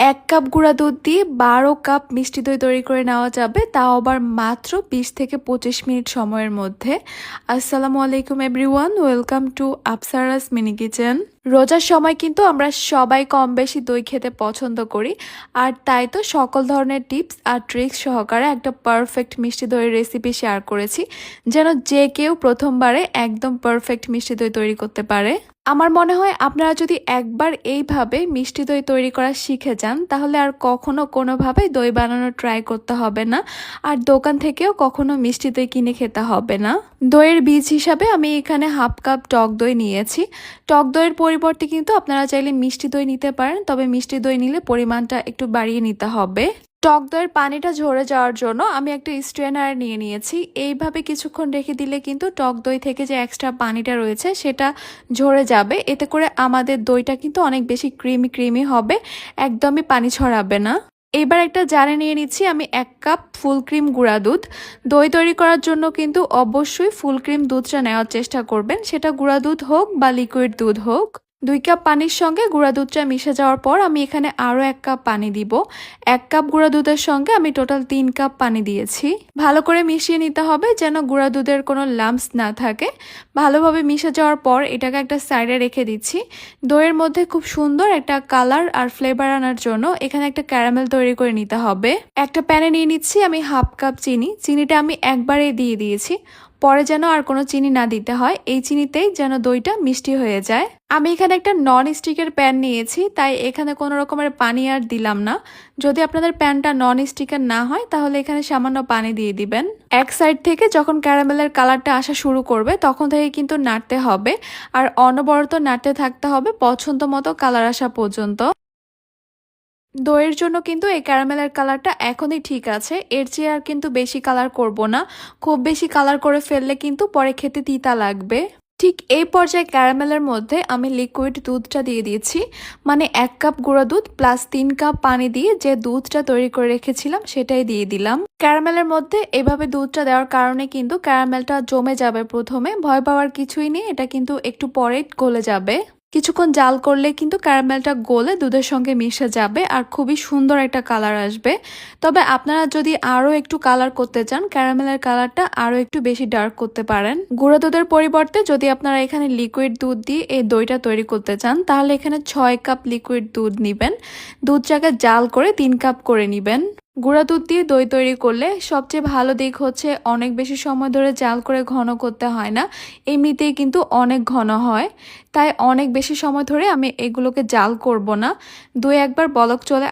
1 cup গুঁড়া দুধ দিয়ে 12 কাপ মিষ্টি দই তৈরি করে নেওয়া যাবে, তাও আবার মাত্র 20 থেকে 25 মিনিট সময়ের মধ্যে। আসসালামু আলাইকুম everyone, welcome to Afsara's mini kitchen. রোজার সময় কিন্তু আমরা সবাই কম বেশি দই খেতে পছন্দ করি, আর তাই তো সকল ধরনের টিপস আর ট্রিক্স সহকারে একটা পারফেক্ট মিষ্টি দইয়ের রেসিপি শেয়ার করেছি, যেন যে কেউ প্রথমবারে একদম পারফেক্ট মিষ্টি দই তৈরি করতে পারে। আমার মনে হয় আপনারা যদি একবার এইভাবে মিষ্টি দই তৈরি করা শিখে যান, তাহলে আর কখনো কোনোভাবেই দই বানানোর ট্রাই করতে হবে না, আর দোকান থেকেও কখনো মিষ্টি দই কিনে খেতে হবে না। দইয়ের বীজ হিসাবে আমি এখানে হাফ কাপ টক দই নিয়েছি। টক দইয়ের পরিবর্তে কিন্তু আপনারা চাইলে মিষ্টি দই নিতে পারেন, তবে মিষ্টি দই নিলে পরিমাণটা একটু বাড়িয়ে নিতে হবে। টক দইয়ের পানিটা ঝরে যাওয়ার জন্য আমি একটা স্ট্রেনার নিয়ে নিয়েছি। এইভাবে কিছুক্ষণ রেখে দিলে কিন্তু টক দই থেকে যে এক্সট্রা পানিটা রয়েছে সেটা ঝরে যাবে। এতে করে আমাদের দইটা কিন্তু অনেক বেশি ক্রিমি ক্রিমি হবে, একদমই পানি ছড়াবে না। এবার একটা জারে নিয়ে নিচ্ছি আমি 1 কাপ ফুল ক্রিম গুঁড়া দুধ। দই তৈরি করার জন্য কিন্তু অবশ্যই ফুল ক্রিম দুধটা নেওয়ার চেষ্টা করবেন, সেটা গুঁড়া দুধ হোক বা লিকুইড দুধ হোক। 2 কাপ পানির সঙ্গে গুঁড়া দুধটা মিশে যাওয়ার পর আমি এখানে আরও 1 কাপ পানি দিব। 1 কাপ গুঁড়া দুধের সঙ্গে আমি টোটাল 3 কাপ পানি দিয়েছি। ভালো করে মিশিয়ে নিতে হবে যেন গুঁড়া দুধের কোনো লাম্পস না থাকে। ভালোভাবে মিশে যাওয়ার পর এটাকে একটা সাইডে রেখে দিচ্ছি। দইয়ের মধ্যে খুব সুন্দর একটা কালার আর ফ্লেভার আনার জন্য এখানে একটা ক্যারামেল তৈরি করে নিতে হবে। একটা প্যানে নিয়ে নিচ্ছি আমি হাফ কাপ চিনি। চিনিটা আমি একবারেই দিয়ে দিয়েছি, পরে যেন আর কোনো চিনি না দিতে হয়, এই চিনিতেই যেন দইটা মিষ্টি হয়ে যায়। আমি এখানে একটা নন স্টিকের প্যান নিয়েছি, তাই এখানে কোনো রকমের পানি আর দিলাম না। যদি আপনাদের প্যানটা নন স্টিকের না হয় তাহলে এখানে সামান্য পানি দিয়ে দিবেন। এক সাইড থেকে যখন ক্যারামেলের কালারটা আসা শুরু করবে তখন থেকে কিন্তু নাড়তে হবে, আর অনবরত নাড়তে থাকতে হবে পছন্দ মতো কালার আসা পর্যন্ত। দইয়ের জন্য কিন্তু এই ক্যারামেলের কালারটা এখনই ঠিক আছে, এর চেয়ে আর কিন্তু বেশি কালার করব না। খুব বেশি কালার করে ফেললে কিন্তু পরে খেতে তিতা লাগবে। ঠিক এই পর্যায়ে ক্যারামেলের মধ্যে আমি লিকুইড দুধটা দিয়ে দিয়েছি, মানে 1 কাপ গুঁড়ো দুধ প্লাস 3 কাপ পানি দিয়ে যে দুধটা তৈরি করে রেখেছিলাম সেটাই দিয়ে দিলাম। ক্যারামেলের মধ্যে এভাবে দুধটা দেওয়ার কারণে কিন্তু ক্যারামেলটা জমে যাবে, প্রথমে ভয় পাওয়ার কিছুই নেই, এটা কিন্তু একটু পরেই গলে যাবে। কিছুক্ষণ জাল করলে কিন্তু ক্যারামেলটা গলে দুধের সঙ্গে মিশে যাবে আর খুবই সুন্দর একটা কালার আসবে। তবে আপনারা যদি আরও একটু কালার করতে চান, ক্যারামেলের কালারটা আরও একটু বেশি ডার্ক করতে পারেন। গুঁড়ো দুধের পরিবর্তে যদি আপনারা এখানে লিকুইড দুধ দিয়ে এই দইটা তৈরি করতে চান, তাহলে এখানে 6 কাপ লিকুইড দুধ নেবেন। দুধটাকে জাল করে 3 কাপ করে নেবেন। গুঁড়া দুধ দিয়ে দই তৈরি করলে সবচেয়ে ভালো দিক হচ্ছে অনেক বেশি সময় ধরে জাল করে ঘন করতে হয় না, এমনিতেই কিন্তু অনেক ঘন হয়। তাই অনেক বেশি সময় ধরে আমি এগুলোকে জাল করব না। 2-1 বার বলক চলে